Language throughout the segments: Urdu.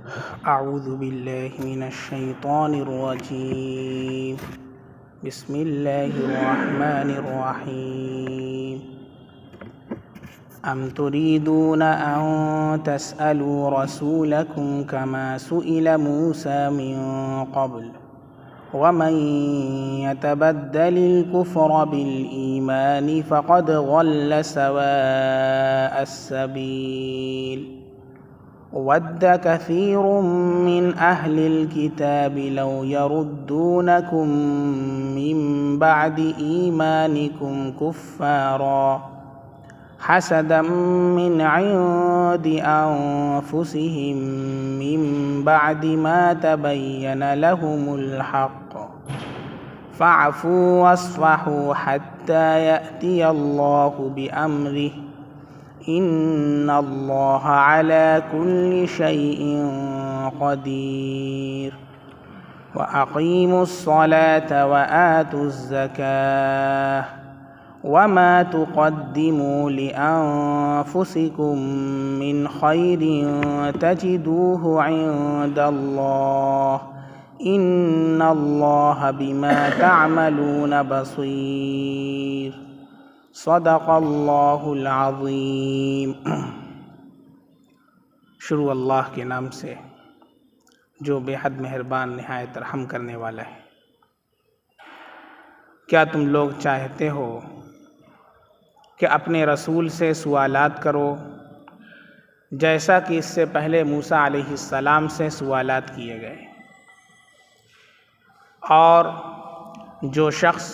اعوذ باللہ من الشیطان الرجیم بسم اللہ الرحمن الرحیم ام تريدون ان تسألوا رسولكم كما سئل موسى من قبل ومن يتبدل الكفر بالإيمان فقد ضل سواء السبيل ود كثير من أهل الكتاب لو يردونكم من بعد إيمانكم كفارا حسدا من عند أنفسهم من بعد ما تبين لهم الحق فاعفوا واصفحوا حتى يأتي الله بأمره إن الله على كل شيء قدير وأقيموا الصلاة وآتوا الزكاة وما تقدموا لأنفسكم من خير تجدوه عند الله إن الله بما تعملون بصير صدق اللہ العظیم۔ شروع اللہ کے نام سے جو بے حد مہربان نہایت رحم کرنے والا ہے۔ کیا تم لوگ چاہتے ہو کہ اپنے رسول سے سوالات کرو جیسا کہ اس سے پہلے موسیٰ علیہ السلام سے سوالات کیے گئے؟ اور جو شخص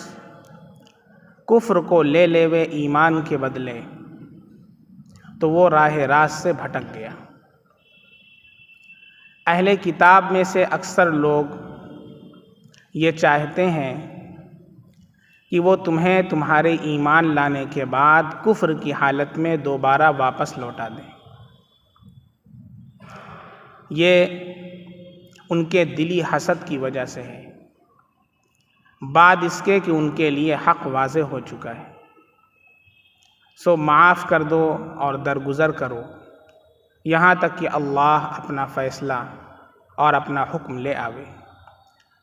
کفر کو لے لیوے ایمان کے بدلے تو وہ راہ راست سے بھٹک گیا۔ اہل کتاب میں سے اکثر لوگ یہ چاہتے ہیں کہ وہ تمہیں تمہارے ایمان لانے کے بعد کفر کی حالت میں دوبارہ واپس لوٹا دیں۔ یہ ان کے دلی حسد کی وجہ سے ہے، بعد اس کے کہ ان کے لیے حق واضح ہو چکا ہے۔ سو معاف کر دو اور درگزر کرو یہاں تک کہ اللہ اپنا فیصلہ اور اپنا حکم لے آوے۔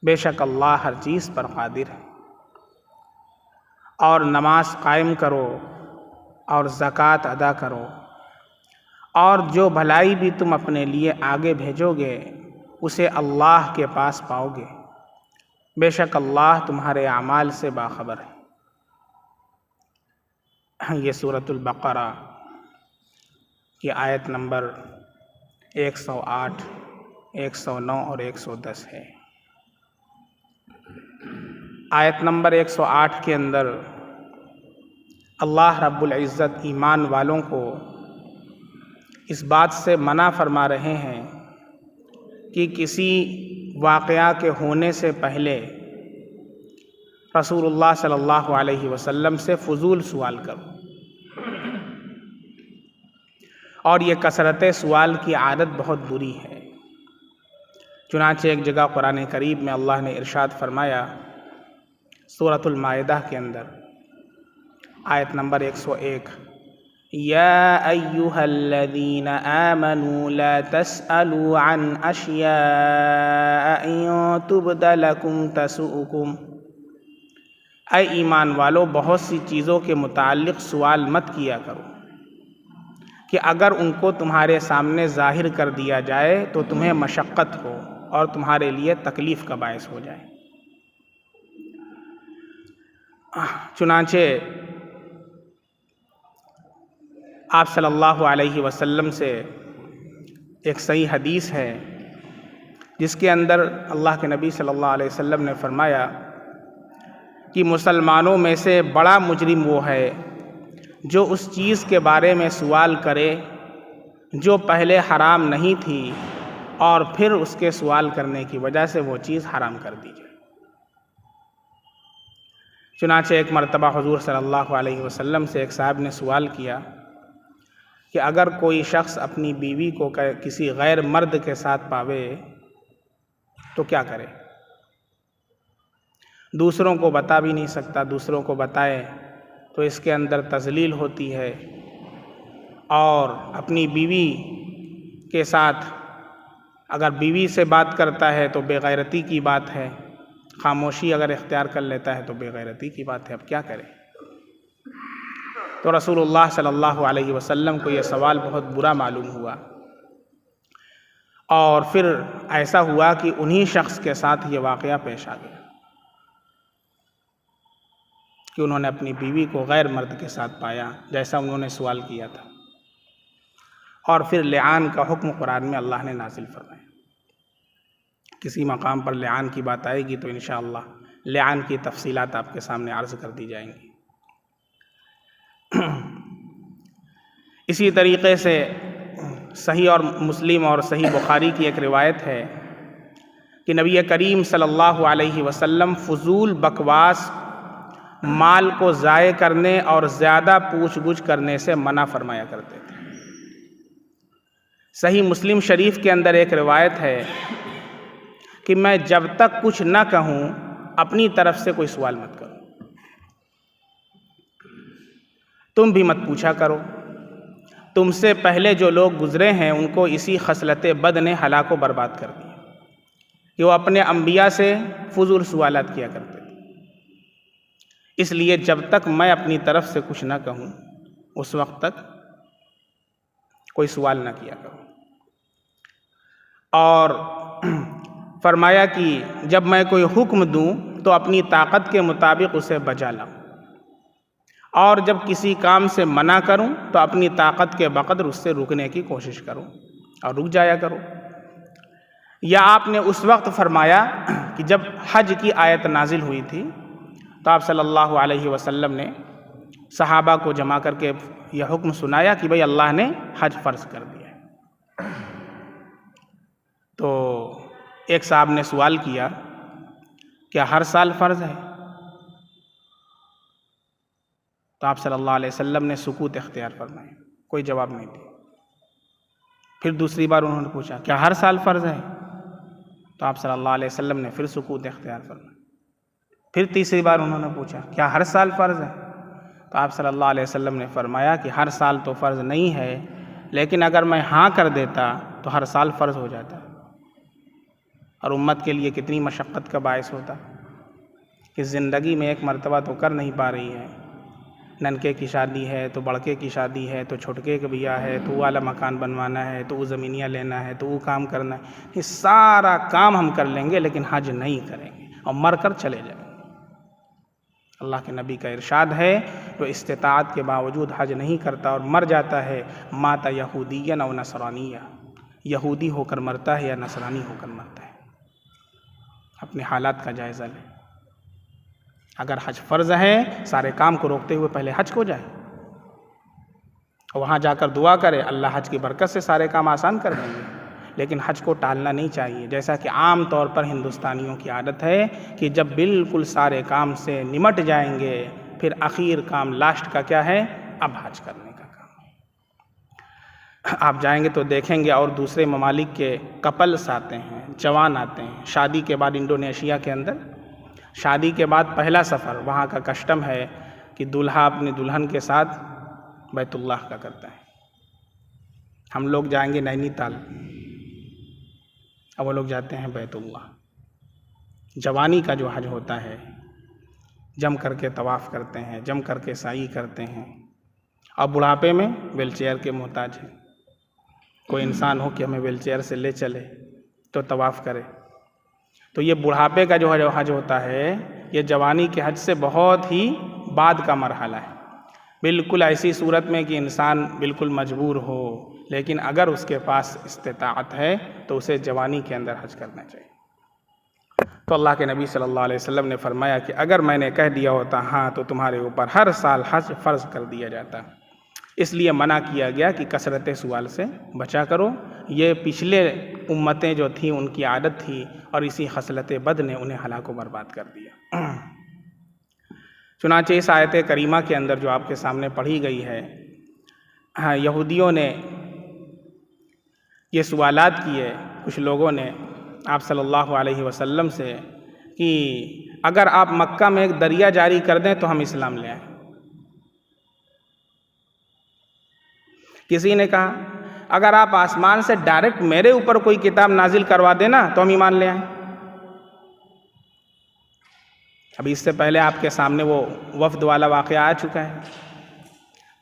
بے شک اللہ ہر چیز پر قادر ہے۔ اور نماز قائم کرو اور زکوٰۃ ادا کرو، اور جو بھلائی بھی تم اپنے لیے آگے بھیجو گے اسے اللہ کے پاس پاؤ گے۔ بے شک اللہ تمہارے اعمال سے باخبر ہے۔ یہ سورۃ البقرہ کی آیت نمبر 108، 109 اور 110 ہے۔ آیت نمبر 108 کے اندر اللہ رب العزت ایمان والوں کو اس بات سے منع فرما رہے ہیں کہ کسی واقعہ کے ہونے سے پہلے رسول اللہ صلی اللہ علیہ وسلم سے فضول سوال کرو۔ اور یہ کثرت سوال کی عادت بہت بری ہے۔ چنانچہ ایک جگہ قرآن کریم میں اللہ نے ارشاد فرمایا سورۃ المائدہ کے اندر آیت نمبر 101، یا ایہا الذین آمنوا لا تسألوا عن اشیاء ان تبد لکم تسؤکم۔ اے ایمان والو، بہت سی چیزوں کے متعلق سوال مت کیا کرو کہ اگر ان کو تمہارے سامنے ظاہر کر دیا جائے تو تمہیں مشقت ہو اور تمہارے لیے تکلیف کا باعث ہو جائے۔ چنانچہ آپ صلی اللہ علیہ وسلم سے ایک صحیح حدیث ہے جس کے اندر اللہ کے نبی صلی اللہ علیہ وسلم نے فرمایا کہ مسلمانوں میں سے بڑا مجرم وہ ہے جو اس چیز کے بارے میں سوال کرے جو پہلے حرام نہیں تھی اور پھر اس کے سوال کرنے کی وجہ سے وہ چیز حرام کر دی جائے۔ چنانچہ ایک مرتبہ حضور صلی اللہ علیہ وسلم سے ایک صاحب نے سوال کیا کہ اگر کوئی شخص اپنی بیوی کو کسی غیر مرد کے ساتھ پاوے تو کیا کرے؟ دوسروں کو بتا بھی نہیں سکتا، دوسروں کو بتائے تو اس کے اندر تذلیل ہوتی ہے اور اپنی بیوی کے ساتھ اگر بیوی سے بات کرتا ہے تو بے غیرتی کی بات ہے، خاموشی اگر اختیار کر لیتا ہے تو بے غیرتی کی بات ہے، اب کیا کرے؟ تو رسول اللہ صلی اللہ علیہ وسلم کو یہ سوال بہت برا معلوم ہوا، اور پھر ایسا ہوا کہ انہی شخص کے ساتھ یہ واقعہ پیش آ گیا کہ انہوں نے اپنی بیوی کو غیر مرد کے ساتھ پایا جیسا انہوں نے سوال کیا تھا، اور پھر لعان کا حکم قرآن میں اللہ نے نازل فرمایا۔ کسی مقام پر لعان کی بات آئے گی تو انشاءاللہ لعان کی تفصیلات آپ کے سامنے عرض کر دی جائیں گی۔ اسی طریقے سے صحیح اور مسلم اور صحیح بخاری کی ایک روایت ہے کہ نبی کریم صلی اللہ علیہ وسلم فضول بکواس، مال کو ضائع کرنے اور زیادہ پوچھ گچھ کرنے سے منع فرمایا کرتے تھے۔ صحیح مسلم شریف کے اندر ایک روایت ہے کہ میں جب تک کچھ نہ کہوں اپنی طرف سے کوئی سوال مت کرو، تم بھی مت پوچھا کرو، تم سے پہلے جو لوگ گزرے ہیں ان کو اسی خصلت بد نے ہلاک و برباد کر دیا کہ وہ اپنے انبیاء سے فضول سوالات کیا کرتے تھے۔ اس لیے جب تک میں اپنی طرف سے کچھ نہ کہوں اس وقت تک کوئی سوال نہ کیا کرو۔ اور فرمایا کہ جب میں کوئی حکم دوں تو اپنی طاقت کے مطابق اسے بجا لاؤں، اور جب کسی کام سے منع کروں تو اپنی طاقت کے بقدر اس سے رکنے کی کوشش کروں اور رک جایا کرو۔ یا آپ نے اس وقت فرمایا کہ جب حج کی آیت نازل ہوئی تھی تو آپ صلی اللہ علیہ وسلم نے صحابہ کو جمع کر کے یہ حکم سنایا کہ بھئی اللہ نے حج فرض کر دیا ہے۔ تو ایک صاحب نے سوال کیا، کیا ہر سال فرض ہے؟ تو آپ صلی اللہ علیہ وسلم نے سکوت اختیار فرمایا، کوئی جواب نہیں دیا۔ پھر دوسری بار انہوں نے پوچھا، کیا ہر سال فرض ہے؟ تو آپ صلی اللہ علیہ وسلم نے پھر سکوت اختیار فرمایا۔ پھر تیسری بار انہوں نے پوچھا، کیا ہر سال فرض ہے؟ تو آپ صلی اللہ علیہ وسلم نے فرمایا کہ ہر سال تو فرض نہیں ہے، لیکن اگر میں ہاں کر دیتا تو ہر سال فرض ہو جاتا، اور امت کے لیے کتنی مشقت کا باعث ہوتا کہ زندگی میں ایک مرتبہ تو کر نہیں پا رہی ہے، ننکے کی شادی ہے تو بڑکے کی شادی ہے تو چھوٹکے کا بیاہ ہے تو وہ والا مکان بنوانا ہے تو وہ زمینیاں لینا ہے تو وہ کام کرنا ہے، یہ سارا کام ہم کر لیں گے لیکن حج نہیں کریں گے اور مر کر چلے جائیں گے۔ اللہ کے نبی کا ارشاد ہے، جو استطاعت کے باوجود حج نہیں کرتا اور مر جاتا ہے، مات یہودیا او نصرانیہ، یہودی ہو کر مرتا ہے یا نصرانی ہو کر مرتا ہے۔ اپنے حالات کا جائزہ لیں۔ اگر حج فرض ہے، سارے کام کو روکتے ہوئے پہلے حج کو جائے اور وہاں جا کر دعا کرے، اللہ حج کی برکت سے سارے کام آسان کر دیں گے، لیکن حج کو ٹالنا نہیں چاہیے، جیسا کہ عام طور پر ہندوستانیوں کی عادت ہے کہ جب بالکل سارے کام سے نمٹ جائیں گے پھر اخیر کام لاسٹ کا کیا ہے؟ اب حج کرنے کا کام ہے۔ آپ جائیں گے تو دیکھیں گے اور دوسرے ممالک کے کپلس آتے ہیں، جوان آتے ہیں، شادی کے بعد انڈونیشیا کے اندر شادی کے بعد پہلا سفر، وہاں کا کسٹم ہے کہ دولہا اپنی دلہن کے ساتھ بیت اللہ کا کرتا ہے۔ ہم لوگ جائیں گے نینی تال اور وہ لوگ جاتے ہیں بیت اللہ۔ جوانی کا جو حج ہوتا ہے، جم کر کے طواف کرتے ہیں، جم کر کے سعی کرتے ہیں، اور بڑھاپے میں ویل چیئر کے محتاج ہیں۔ کوئی انسان ہو کہ ہمیں ویل چیئر سے لے چلے تو طواف کرے، تو یہ بڑھاپے کا جو حج ہوتا ہے یہ جوانی کے حج سے بہت ہی بعد کا مرحلہ ہے، بالکل ایسی صورت میں کہ انسان بالکل مجبور ہو، لیکن اگر اس کے پاس استطاعت ہے تو اسے جوانی کے اندر حج کرنا چاہیے۔ تو اللہ کے نبی صلی اللہ علیہ وسلم نے فرمایا کہ اگر میں نے کہہ دیا ہوتا ہاں تو تمہارے اوپر ہر سال حج فرض کر دیا جاتا، اس لیے منع کیا گیا کہ کثرت سوال سے بچا کرو۔ یہ پچھلے امتیں جو تھیں ان کی عادت تھی، اور اسی خصلت بد نے انہیں ہلاک و برباد کر دیا۔ چنانچہ اس آیت کریمہ کے اندر جو آپ کے سامنے پڑھی گئی ہے، یہودیوں نے یہ سوالات کیے، کچھ لوگوں نے آپ صلی اللہ علیہ وسلم سے کہ اگر آپ مکہ میں ایک دریا جاری کر دیں تو ہم اسلام لے آئیں۔ کسی نے کہا اگر آپ آسمان سے ڈائریکٹ میرے اوپر کوئی کتاب نازل کروا دینا تو ہم ایمان لے آئیں۔ ابھی اس سے پہلے آپ کے سامنے وہ وفد والا واقعہ آ چکا ہے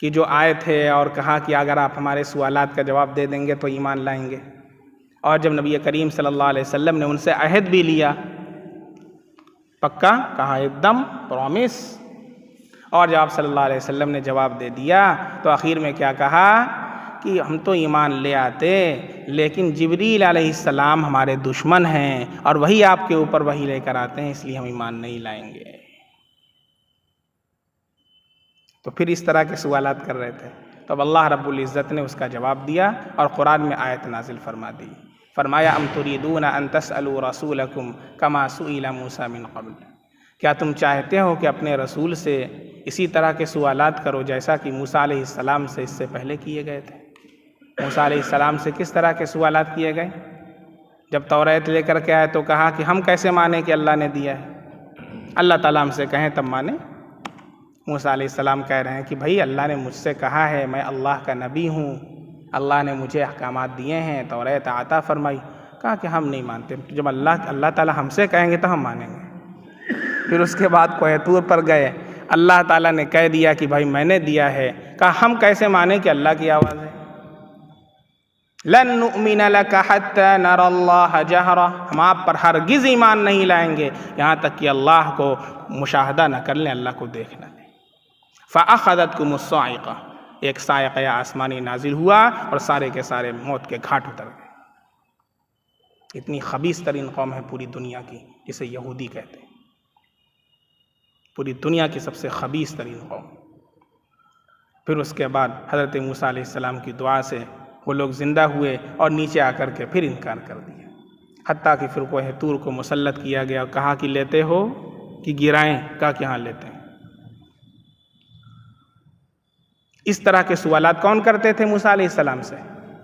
کہ جو آئے تھے اور کہا کہ اگر آپ ہمارے سوالات کا جواب دے دیں گے تو ایمان لائیں گے، اور جب نبی کریم صلی اللہ علیہ وسلم نے ان سے عہد بھی لیا، پکا کہا ایک دم پرومس، اور جب آپ صلی اللہ علیہ وسلم نے جواب دے دیا تو آخر میں کیا کہا کہ ہم تو ایمان لے آتے لیکن جبریل علیہ السلام ہمارے دشمن ہیں اور وہی آپ کے اوپر وہی لے کر آتے ہیں، اس لیے ہم ایمان نہیں لائیں گے۔ تو پھر اس طرح کے سوالات کر رہے تھے، تو اب اللہ رب العزت نے اس کا جواب دیا اور قرآن میں آیت نازل فرما دی، فرمایا ام تریدون ان تسألوا رسولکم کما سئل موسیٰ من قبل، کیا تم چاہتے ہو کہ اپنے رسول سے اسی طرح کے سوالات کرو جیسا کہ موسیٰ علیہ السلام سے اس سے پہلے کیے گئے تھے؟ موسیٰ علیہ السلام سے کس طرح کے سوالات کیے گئے؟ جب توریت لے کر کے آئے تو کہا کہ ہم کیسے مانیں کہ اللہ نے دیا ہے، اللہ تعالیٰ ہم سے کہیں تب مانیں۔ موسیٰ علیہ السلام کہہ رہے ہیں کہ بھائی اللہ نے مجھ سے کہا ہے، میں اللہ کا نبی ہوں، اللہ نے مجھے احکامات دیے ہیں، توریت عطا فرمائی، کہا کہ ہم نہیں مانتے، جب اللہ تعالیٰ ہم سے کہیں گے تو ہم مانیں گے۔ پھر اس کے بعد کوہ طور پر گئے، اللہ تعالیٰ نے کہہ دیا کہ بھائی میں نے دیا ہے، کہا ہم کیسے مانیں کہ اللہ کی آواز ہے؟ لن نؤمن لک حتی نری اللہ جہرا، ہم آپ پر ہرگز ایمان نہیں لائیں گے یہاں تک کہ اللہ کو مشاہدہ نہ کر لیں، اللہ کو دیکھ نہ لیں۔ فأخذتکم الصاعقہ، ایک صاعقہ آسمانی نازل ہوا اور سارے کے سارے موت کے گھاٹ اتر گئے۔ اتنی خبیث ترین قوم ہے پوری دنیا کی، جسے یہودی کہتے ہیں، پوری دنیا کی سب سے خبیث ترین قوم۔ پھر اس کے بعد حضرت موسیٰ علیہ السلام کی دعا سے وہ لوگ زندہ ہوئے اور نیچے آ کر کے پھر انکار کر دیا، حتیٰ کہ پھر کوہ طور کو مسلط کیا گیا اور کہا کہ لیتے ہو کہ گرائیں، کہا کہ ہاں لیتے ہیں۔ اس طرح کے سوالات کون کرتے تھے موسیٰ علیہ السلام سے؟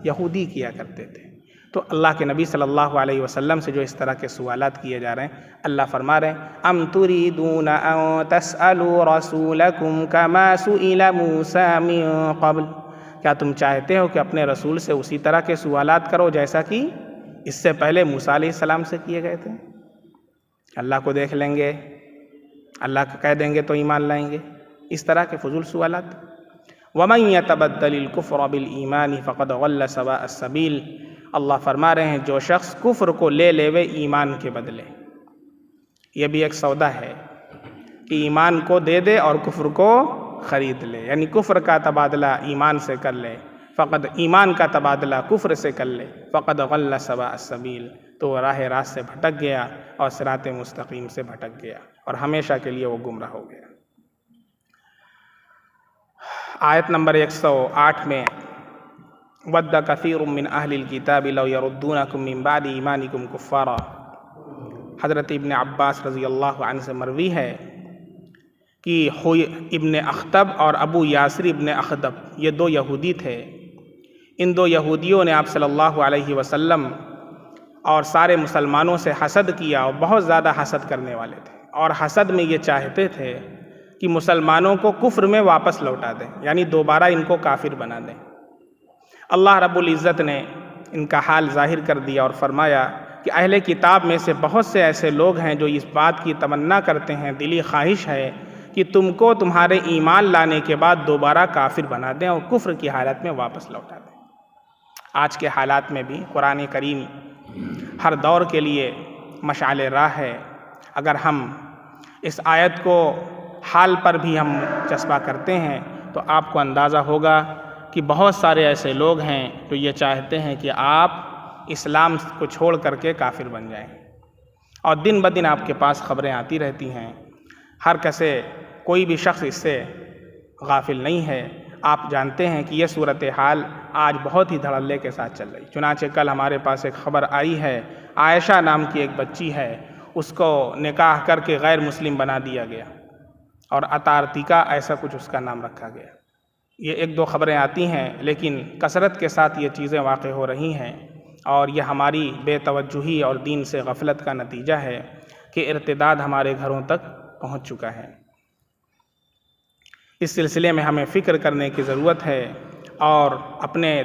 یہودی کیا کرتے تھے۔ تو اللہ کے نبی صلی اللہ علیہ وسلم سے جو اس طرح کے سوالات کیے جا رہے ہیں، اللہ فرما رہے ہیں ام تریدون ان تسألوا رسولکم کما سئل موسیٰ من قبل، کیا تم چاہتے ہو کہ اپنے رسول سے اسی طرح کے سوالات کرو جیسا کہ اس سے پہلے موسیٰ علیہ السلام سے کیے گئے تھے؟ اللہ کو دیکھ لیں گے، اللہ کو کہہ دیں گے تو ایمان لائیں گے، اس طرح کے فضول سوالات۔ وَمَن يَتَبَدَّلِ الْكُفْرَ بِالْإِيمَانِ فَقَدْ ضَلَّ سَوَاءَ السَّبِيلِ، اللہ فرما رہے ہیں جو شخص کفر کو لے لے ایمان کے بدلے، یہ بھی ایک سودا ہے کہ ایمان کو دے دے اور کفر کو خرید لے، یعنی کفر کا تبادلہ ایمان سے کر لے، فقط ایمان کا تبادلہ کفر سے کر لے، فقد ضل سواء السبیل، تو وہ راہ راست سے بھٹک گیا اور صراط مستقیم سے بھٹک گیا اور ہمیشہ کے لیے وہ گمراہ ہو گیا۔ آیت نمبر 108 میں وَدَّ كَثِيرٌ مِّنْ أَهْلِ الْكِتَابِ لَوْ يَرُدُّونَكُم مِّن بَعْدِ إِيمَانِكُمْ كُفَّارًا، حضرت ابن عباس رضی اللہ عنہ سے مروی ہے کہ خوی ابن اخطب اور ابو یاسر ابن اخطب یہ دو یہودی تھے، ان دو یہودیوں نے آپ صلی اللہ علیہ وسلم اور سارے مسلمانوں سے حسد کیا اور بہت زیادہ حسد کرنے والے تھے، اور حسد میں یہ چاہتے تھے کہ مسلمانوں کو کفر میں واپس لوٹا دیں، یعنی دوبارہ ان کو کافر بنا دیں۔ اللہ رب العزت نے ان کا حال ظاہر کر دیا اور فرمایا کہ اہل کتاب میں سے بہت سے ایسے لوگ ہیں جو اس بات کی تمنا کرتے ہیں، دلی خواہش ہے کہ تم کو تمہارے ایمان لانے کے بعد دوبارہ کافر بنا دیں اور کفر کی حالت میں واپس لوٹا دیں۔ آج کے حالات میں بھی قرآن کریم ہر دور کے لیے مشعل راہ ہے۔ اگر ہم اس آیت کو حال پر بھی ہم چسپاں کرتے ہیں تو آپ کو اندازہ ہوگا کہ بہت سارے ایسے لوگ ہیں جو یہ چاہتے ہیں کہ آپ اسلام کو چھوڑ کر کے کافر بن جائیں، اور دن بدن آپ کے پاس خبریں آتی رہتی ہیں، ہر کسے کوئی بھی شخص اس سے غافل نہیں ہے۔ آپ جانتے ہیں کہ یہ صورتحال آج بہت ہی دھڑلے کے ساتھ چل رہی۔ چنانچہ کل ہمارے پاس ایک خبر آئی ہے، عائشہ نام کی ایک بچی ہے، اس کو نکاح کر کے غیر مسلم بنا دیا گیا، اور اطارتیکا ایسا کچھ اس کا نام رکھا گیا۔ یہ ایک دو خبریں آتی ہیں، لیکن کثرت کے ساتھ یہ چیزیں واقع ہو رہی ہیں، اور یہ ہماری بے توجہی اور دین سے غفلت کا نتیجہ ہے کہ ارتداد ہمارے گھروں تک پہنچ چکا ہے۔ اس سلسلے میں ہمیں فکر کرنے کی ضرورت ہے اور اپنے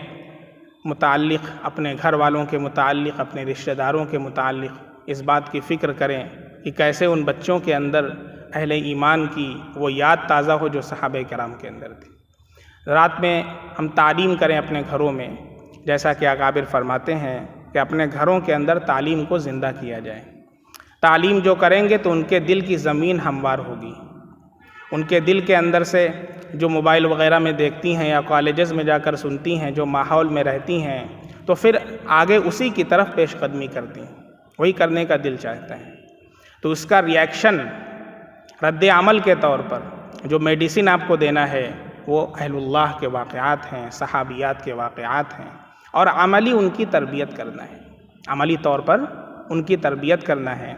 متعلق، اپنے گھر والوں کے متعلق، اپنے رشتہ داروں کے متعلق اس بات کی فکر کریں کہ کیسے ان بچوں کے اندر اہل ایمان کی وہ یاد تازہ ہو جو صحابہ کرام کے اندر تھی۔ رات میں ہم تعلیم کریں اپنے گھروں میں، جیسا کہ اکابر فرماتے ہیں کہ اپنے گھروں کے اندر تعلیم کو زندہ کیا جائے۔ تعلیم جو کریں گے تو ان کے دل کی زمین ہموار ہوگی، ان کے دل کے اندر سے جو موبائل وغیرہ میں دیکھتی ہیں یا کالجز میں جا کر سنتی ہیں، جو ماحول میں رہتی ہیں، تو پھر آگے اسی کی طرف پیش قدمی کرتی ہیں، وہی کرنے کا دل چاہتا ہے۔ تو اس کا ریئیکشن رد عمل کے طور پر جو میڈیسن آپ کو دینا ہے وہ اہل اللہ کے واقعات ہیں، صحابیات کے واقعات ہیں، اور عملی ان کی تربیت کرنا ہے۔ عملی طور پر ان کی تربیت کرنا ہے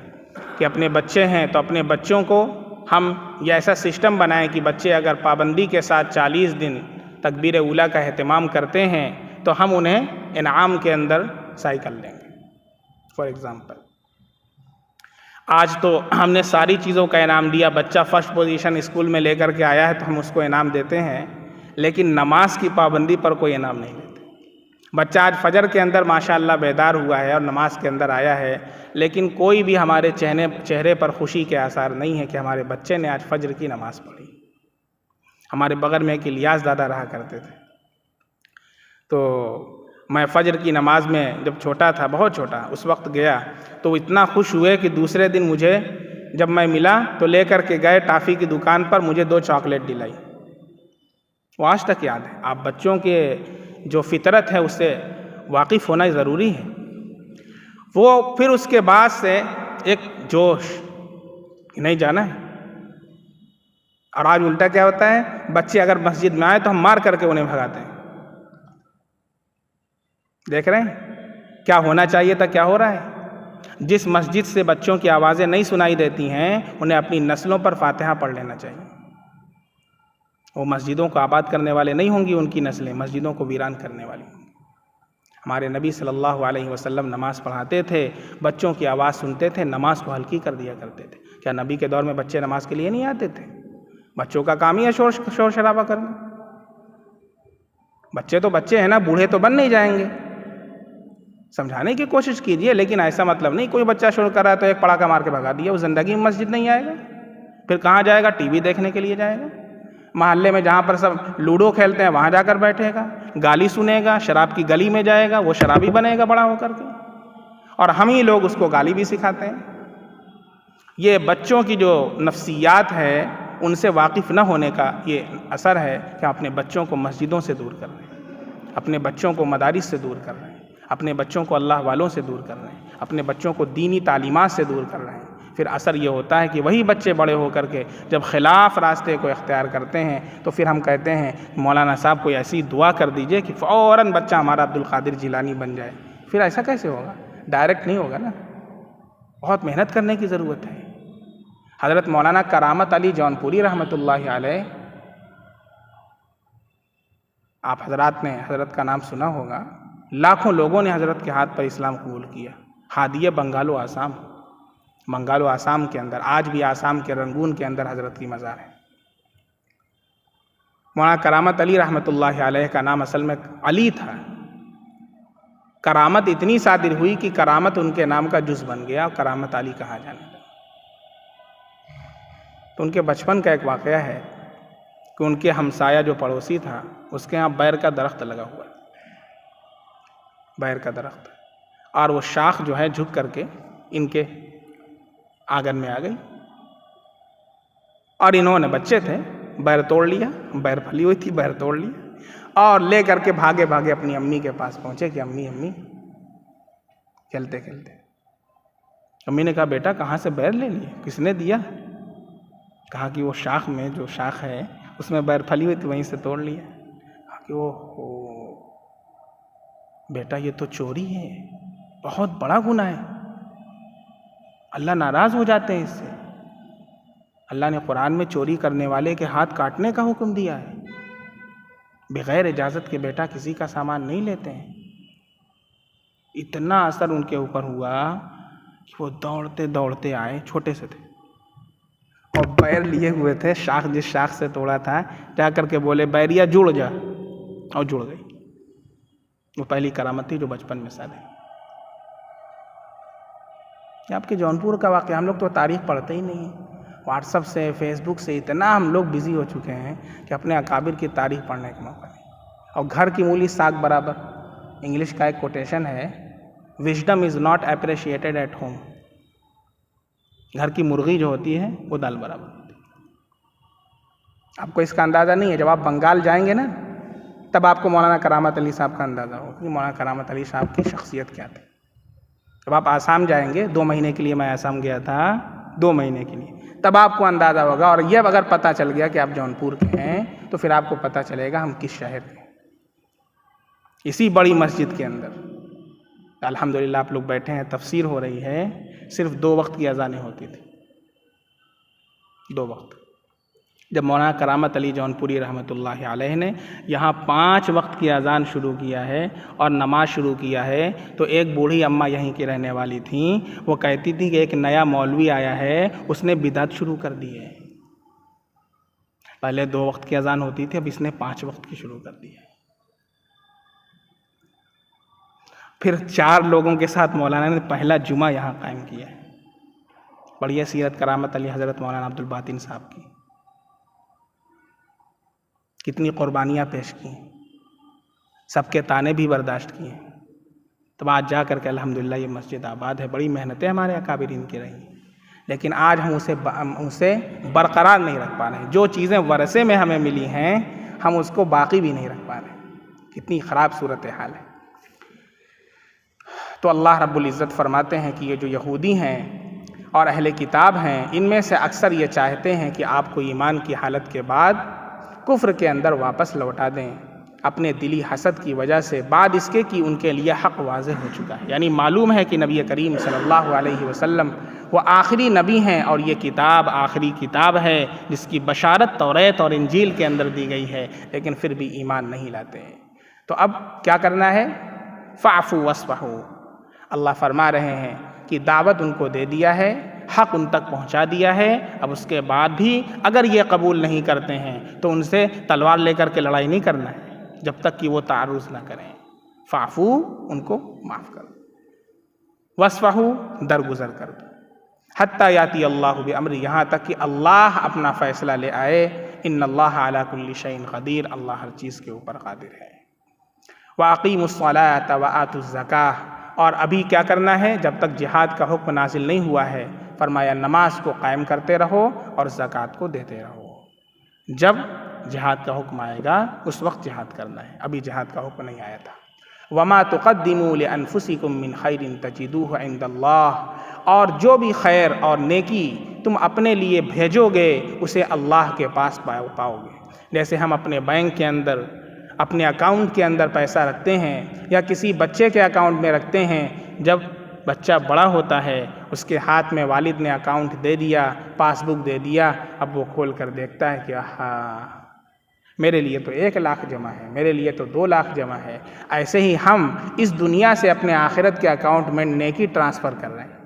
کہ اپنے بچے ہیں تو اپنے بچوں کو ہم یہ ایسا سسٹم بنائیں کہ بچے اگر پابندی کے ساتھ 40 دن تکبیر اولیٰ کا اہتمام کرتے ہیں تو ہم انہیں انعام کے اندر سائیکل دیں گے۔ فار ایگزامپل آج تو ہم نے ساری چیزوں کا انعام دیا، بچہ فرسٹ پوزیشن اسکول میں لے کر کے آیا ہے تو ہم اس کو انعام دیتے ہیں، لیکن نماز کی پابندی پر کوئی انعام نہیں دیتے۔ بچہ آج فجر کے اندر ماشاءاللہ بیدار ہوا ہے اور نماز کے اندر آیا ہے، لیکن کوئی بھی ہمارے چہرے پر خوشی کے آثار نہیں ہے کہ ہمارے بچے نے آج فجر کی نماز پڑھی۔ ہمارے بغل میں ایک الیاس دادا رہا کرتے تھے، تو میں فجر کی نماز میں جب چھوٹا تھا، بہت چھوٹا، اس وقت گیا تو اتنا خوش ہوئے کہ دوسرے دن مجھے جب میں ملا تو لے کر کے گئے ٹافی کی دکان پر، مجھے 2 چاکلیٹ دلائی۔ وہ آج تک یاد ہے۔ آپ بچوں کے جو فطرت ہے اس سے واقف ہونا ضروری ہے۔ وہ پھر اس کے بعد سے ایک جوش کہ نہیں جانا ہے، اور آج الٹا کیا ہوتا ہے، بچے اگر مسجد میں آئے تو ہم مار کر کے انہیں بھگاتے ہیں۔ دیکھ رہے ہیں کیا ہونا چاہیے تھا، کیا ہو رہا ہے۔ جس مسجد سے بچوں کی آوازیں نہیں سنائی دیتی ہیں انہیں اپنی نسلوں پر فاتحہ پڑھ لینا چاہیے۔ وہ مسجدوں کو آباد کرنے والے نہیں ہوں گی، ان کی نسلیں مسجدوں کو ویران کرنے والی ہوں گی۔ ہمارے نبی صلی اللہ علیہ وسلم نماز پڑھاتے تھے، بچوں کی آواز سنتے تھے، نماز کو ہلکی کر دیا کرتے تھے۔ کیا نبی کے دور میں بچے نماز کے لیے نہیں آتے تھے؟ بچوں کا کام ہی ہے شور شرابہ کرنا۔ بچے تو بچے ہیں نا، بوڑھے تو بن نہیں جائیں گے۔ سمجھانے کی کوشش کیجئے، لیکن ایسا مطلب نہیں کوئی بچہ شروع کر رہا ہے تو ایک پڑاکہ مار کے بھگا دیا، وہ زندگی میں مسجد نہیں آئے گا۔ پھر کہاں جائے گا؟ ٹی وی دیکھنے کے لیے جائے گا۔ محلے میں جہاں پر سب لوڈو کھیلتے ہیں وہاں جا کر بیٹھے گا، گالی سنے گا، شراب کی گلی میں جائے گا، وہ شرابی بنے گا بڑا ہو کر کے، اور ہم ہی لوگ اس کو گالی بھی سکھاتے ہیں۔ یہ بچوں کی جو نفسیات ہے ان سے واقف نہ ہونے کا یہ اثر ہے کہ ہم اپنے بچوں کو مسجدوں سے دور کر رہے ہیں، اپنے بچوں کو مدارس سے دور کر رہے ہیں، اپنے بچوں کو اللہ والوں سے دور کر رہے ہیں، اپنے بچوں کو دینی تعلیمات سے دور کر رہے ہیں۔ پھر اثر یہ ہوتا ہے کہ وہی بچے بڑے ہو کر کے جب خلاف راستے کو اختیار کرتے ہیں تو پھر ہم کہتے ہیں مولانا صاحب کوئی ایسی دعا کر دیجئے کہ فوراً بچہ ہمارا عبد القادر جیلانی بن جائے۔ پھر ایسا کیسے ہوگا؟ ڈائریکٹ نہیں ہوگا نا، بہت محنت کرنے کی ضرورت ہے۔ حضرت مولانا کرامت علی جونپوری رحمۃ اللہ علیہ، آپ حضرات نے حضرت کا نام سنا ہوگا، لاکھوں لوگوں نے حضرت کے ہاتھ پر اسلام قبول کیا۔ ہادیہ بنگال و آسام، بنگال و آسام کے اندر، آج بھی آسام کے رنگون کے اندر حضرت کی مزار ہے۔ مولانا کرامت علی رحمۃ اللہ علیہ کا نام اصل میں علی تھا، کرامت اتنی صادر ہوئی کہ کرامت ان کے نام کا جز بن گیا اور کرامت علی کہا جانے لگا۔ تو ان کے بچپن کا ایک واقعہ ہے کہ ان کے ہمسایہ جو پڑوسی تھا اس کے ہاں بیر کا درخت لگا ہوا ہے، بیر کا درخت، اور وہ شاخ جو ہے جھک کر کے ان کے آنگن میں آ گئی، اور انہوں نے بچے تھے بیر توڑ لیا، بیر پھلی ہوئی تھی، بیر توڑ لی اور لے کر کے بھاگے بھاگے اپنی امی کے پاس پہنچے کہ امی امی، کھیلتے کھیلتے امی نے کہا بیٹا کہاں سے بیر لے لیے، کس نے دیا؟ کہا کہ وہ شاخ میں جو شاخ ہے اس میں بیر پھلی ہوئی تھی وہیں سے توڑ لیا۔ کہا کہ اوہ بیٹا یہ تو چوری ہے، بہت بڑا گناہ ہے، اللہ ناراض ہو جاتے ہیں اس سے۔ اللہ نے قرآن میں چوری کرنے والے کے ہاتھ کاٹنے کا حکم دیا ہے، بغیر اجازت کے بیٹا کسی کا سامان نہیں لیتے ہیں۔ اتنا اثر ان کے اوپر ہوا کہ وہ دوڑتے دوڑتے آئے، چھوٹے سے تھے اور بیر لیے ہوئے تھے، شاخ جس شاخ سے توڑا تھا، جا کر کے بولے بیریا جڑ جا، اور جڑ گئی۔ وہ پہلی کرامت تھی جو بچپن میں سادھی. یہ آپ کے جونپور کا واقعہ. ہم لوگ تو تاریخ پڑھتے ہی نہیں ہیں. واٹس ایپ سے فیس بک سے اتنا ہم لوگ بزی ہو چکے ہیں کہ اپنے اکابر کی تاریخ پڑھنے کا موقع نہیں. اور گھر کی مولی ساگ برابر. انگلش کا ایک کوٹیشن ہے, wisdom is not appreciated at home. گھر کی مرغی جو ہوتی ہے وہ دال برابر ہوتی ہے. آپ کو اس کا اندازہ نہیں ہے. جب آپ بنگال جائیں گے نا تب آپ کو مولانا کرامت علی صاحب کا اندازہ ہوگا کہ مولانا کرامت علی صاحب کی شخصیت کیا تھی. جب آپ آسام جائیں گے, 2 مہینے کے لیے میں آسام گیا تھا, 2 مہینے کے لیے, تب آپ کو اندازہ ہوگا. اور یہ اگر پتہ چل گیا کہ آپ جونپور کے ہیں تو پھر آپ کو پتہ چلے گا ہم کس شہر کے ہیں. اسی بڑی مسجد کے اندر الحمدللہ آپ لوگ بیٹھے ہیں, تفسیر ہو رہی ہے. صرف 2 وقت کی اذانیں ہوتی تھی, 2 وقت. جب مولانا کرامت علی جونپوری رحمۃ اللہ علیہ نے یہاں 5 وقت کی اذان شروع کیا ہے اور نماز شروع کیا ہے تو ایک بوڑھی اماں یہیں کی رہنے والی تھیں, وہ کہتی تھی کہ ایک نیا مولوی آیا ہے, اس نے بدعت شروع کر دی ہے. پہلے 2 وقت کی اذان ہوتی تھی, اب اس نے 5 وقت کی شروع کر دی ہے. پھر 4 لوگوں کے ساتھ مولانا نے پہلا جمعہ یہاں قائم کیا ہے. پڑھیے سیرت کرامت علی حضرت مولانا عبد الباطن صاحب کی. کتنی قربانیاں پیش کی, سب کے طعنے بھی برداشت کیے. تب آج جا کر کے الحمدللہ یہ مسجد آباد ہے. بڑی محنتیں ہمارے اکابرین کی رہی, لیکن آج ہم اسے برقرار نہیں رکھ پا رہے ہیں. جو چیزیں ورثے میں ہمیں ملی ہیں ہم اس کو باقی بھی نہیں رکھ پا رہے ہیں. کتنی خراب صورتحال ہے. تو اللہ رب العزت فرماتے ہیں کہ یہ جو یہودی ہیں اور اہل کتاب ہیں, ان میں سے اکثر یہ چاہتے ہیں کہ آپ کو ایمان کی حالت کے بعد کفر کے اندر واپس لوٹا دیں, اپنے دلی حسد کی وجہ سے, بعد اس کے کہ ان کے لیے حق واضح ہو چکا ہے. یعنی معلوم ہے کہ نبی کریم صلی اللہ علیہ وسلم وہ آخری نبی ہیں اور یہ کتاب آخری کتاب ہے جس کی بشارت توریت اور انجیل کے اندر دی گئی ہے, لیکن پھر بھی ایمان نہیں لاتے ہیں. تو اب کیا کرنا ہے؟ فاعفوا واصفحوا. اللہ فرما رہے ہیں کہ دعوت ان کو دے دیا ہے, حق ان تک پہنچا دیا ہے. اب اس کے بعد بھی اگر یہ قبول نہیں کرتے ہیں تو ان سے تلوار لے کر کے لڑائی نہیں کرنا ہے جب تک کہ وہ تعرض نہ کریں. فاعفو, ان کو معاف کر دو. واصفحوا, درگزر کر دو. حتی یاتی اللہ بامر, یہاں تک کہ اللہ اپنا فیصلہ لے آئے. ان اللہ علی کل شیء قدیر, اللہ ہر چیز کے اوپر قادر ہے. واقیموا الصلاۃ وآتوا الزکاۃ, اور ابھی کیا کرنا ہے جب تک جہاد کا حکم نازل نہیں ہوا ہے؟ فرمایا نماز کو قائم کرتے رہو اور زکوٰۃ کو دیتے رہو. جب جہاد کا حکم آئے گا اس وقت جہاد کرنا ہے, ابھی جہاد کا حکم نہیں آیا تھا. وما تقدموا لانفسکم من خیر تجدوہ عند اللہ, اور جو بھی خیر اور نیکی تم اپنے لیے بھیجو گے اسے اللہ کے پاس پاؤ گے. جیسے ہم اپنے بینک کے اندر, اپنے اکاؤنٹ کے اندر پیسہ رکھتے ہیں یا کسی بچے کے اکاؤنٹ میں رکھتے ہیں, جب بچہ بڑا ہوتا ہے اس کے ہاتھ میں والد نے اکاؤنٹ دے دیا, پاس بک دے دیا, اب وہ کھول کر دیکھتا ہے کہ ہاں میرے لیے تو 1 لاکھ جمع ہے, میرے لیے تو 2 لاکھ جمع ہے. ایسے ہی ہم اس دنیا سے اپنے آخرت کے اکاؤنٹ میں نیکی ٹرانسفر کر رہے ہیں.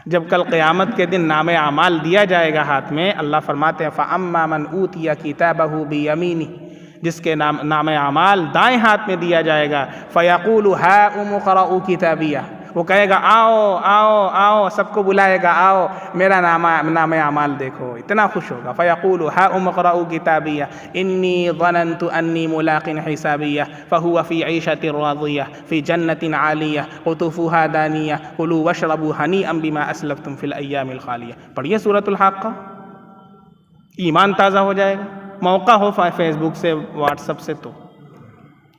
جب کل قیامت کے دن نام اعمال دیا جائے گا ہاتھ میں, اللہ فرماتے ہیں فَأَمَّا مَنْ أُوتِيَ كِتَابَهُ بِيَمِينِهِ, جس کے نام اعمال دائیں ہاتھ میں دیا جائے گا, فَيَقُولُ هَاؤُمُ اقْرَءُوا كِتَابِيَهْ, وہ کہے گا آؤ آؤ آؤ, سب کو بلائے گا آؤ میرا نام اعمال دیکھو, اتنا خوش ہوگا. فَيَقُولُ هَاؤُمُ اقْرَءُوا كِتَابِيَهْ إِنِّي ظَنَنْتُ أَنِّي مُلَاقٍ حِسَابِيَهْ فَهُوَ فِي عِيشَةٍ رَاضِيَةٍ فِي جَنَّةٍ عَالِيَةٍ قُطُوفُهَا دَانِيَةٌ كُلُوا وَاشْرَبُوا هَنِيئًا بِمَا أَسْلَفْتُمْ فِي الْأَيَّامِ الْخَالِيَةِ. پڑھیے سورۃ الحاقہ, ایمان تازہ ہو جائے گا. موقع ہو فیس بک سے, واٹس ایپ سے, تو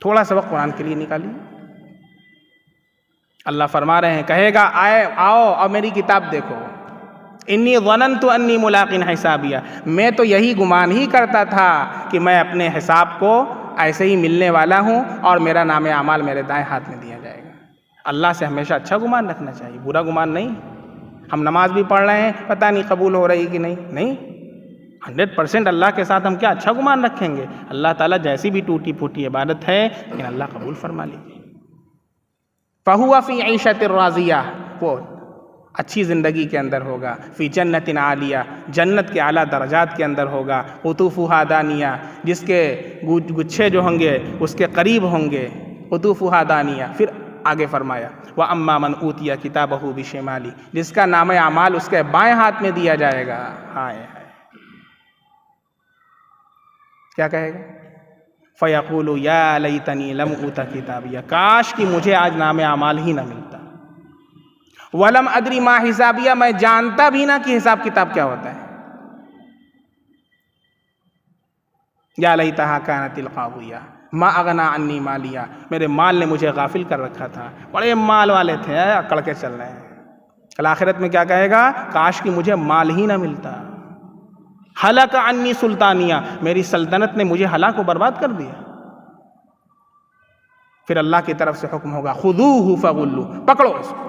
تھوڑا سا وقت قرآن کے لیے نکالیے. اللہ فرما رہے ہیں, کہے گا آؤ اور میری کتاب دیکھو. انی ظننت انی ملاق حسابیہ, میں تو یہی گمان ہی کرتا تھا کہ میں اپنے حساب کو ایسے ہی ملنے والا ہوں اور میرا نام اعمال میرے دائیں ہاتھ میں دیا جائے گا. اللہ سے ہمیشہ اچھا گمان رکھنا چاہیے, برا گمان نہیں. ہم نماز بھی پڑھ رہے ہیں, پتہ نہیں قبول ہو رہی کہ نہیں, 100% اللہ کے ساتھ ہم کیا اچھا گمان رکھیں گے. اللہ تعالیٰ جیسی بھی ٹوٹی پھوٹی عبادت ہے لیکن اللہ قبول فرما لیجیے. فَهُوَ فِي عِيشَةٍ رَاضِيَةٍ, وہ اچھی زندگی کے اندر ہوگا. فی جنت عالیہ, جنت کے اعلیٰ درجات کے اندر ہوگا. قطوفها دانیہ, جس کے گچھے جو ہوں گے اس کے قریب ہوں گے. قطوفها دانیہ. پھر آگے فرمایا وَأَمَّا مَنْ أُوتِيَ كِتَابَهُ بِشِمَالِهِ, جس کا نام اعمال اس کے بائیں ہاتھ میں دیا جائے گا. ہائے ہائے, کیا کہے گا؟ فَيَقُولُ يَا لَيْتَنِي لَمْ أُوتَ كِتَابِيَهْ, کاش کہ مجھے آج نام اعمال ہی نہ ملتا. وَلَمْ أَدْرِ مَا حِسَابِيَهْ, میں جانتا بھی نہ کہ حساب کتاب کیا ہوتا ہے. یا لیتہا کانت القاضیہ ما اغنی عنی مالیہ, میرے مال نے مجھے غافل کر رکھا تھا. بڑے مال والے تھے, اکڑ کے چل رہے ہیں. کل آخرت میں کیا کہے گا؟ کاش کہ مجھے مال ہی نہ ملتا. ہلک عنی سلطانیہ, میری سلطنت نے مجھے ہلاک و برباد کر دیا. پھر اللہ کی طرف سے حکم ہوگا خذوہ فغلوہ, پکڑو اس کو,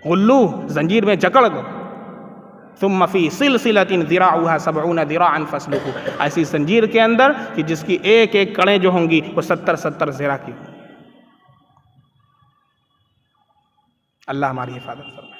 غلو, زنجیر میں جکڑ دو. ثم فی سلسلۃ ذراعها 70 ذراعا فاسلکوہ, ایسی زنجیر کے اندر کہ جس کی ایک ایک کڑیں جو ہوں گی وہ 70 ذراع کی ہوں. اللہ ہماری حفاظت فرمائے.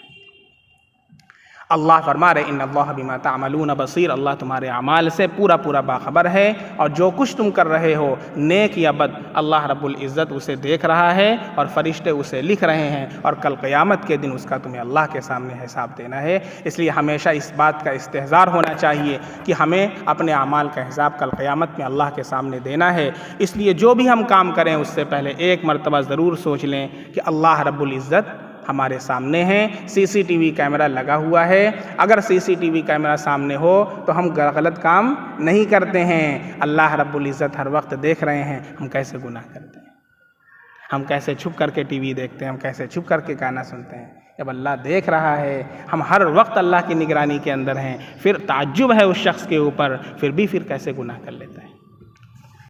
اللہ فرما رہے ان اللہ بما تعملون بصیر, اللہ تمہارے اعمال سے پورا پورا باخبر ہے, اور جو کچھ تم کر رہے ہو نیک یا بد اللہ رب العزت اسے دیکھ رہا ہے, اور فرشتے اسے لکھ رہے ہیں, اور کل قیامت کے دن اس کا تمہیں اللہ کے سامنے حساب دینا ہے. اس لیے ہمیشہ اس بات کا استحضار ہونا چاہیے کہ ہمیں اپنے اعمال کا حساب کل قیامت میں اللہ کے سامنے دینا ہے. اس لیے جو بھی ہم کام کریں اس سے پہلے ایک مرتبہ ضرور سوچ لیں کہ اللہ رب العزت ہمارے سامنے ہیں. سی سی ٹی وی کیمرہ لگا ہوا ہے, اگر سی سی ٹی وی کیمرہ سامنے ہو تو ہم غلط کام نہیں کرتے ہیں. اللہ رب العزت ہر وقت دیکھ رہے ہیں ہم کیسے گناہ کرتے ہیں, ہم کیسے چھپ کر کے ٹی وی دیکھتے ہیں, ہم کیسے چھپ کر کے گانا سنتے ہیں. جب اللہ دیکھ رہا ہے, ہم ہر وقت اللہ کی نگرانی کے اندر ہیں, پھر تعجب ہے اس شخص کے اوپر, پھر کیسے گناہ کر لیتا ہے.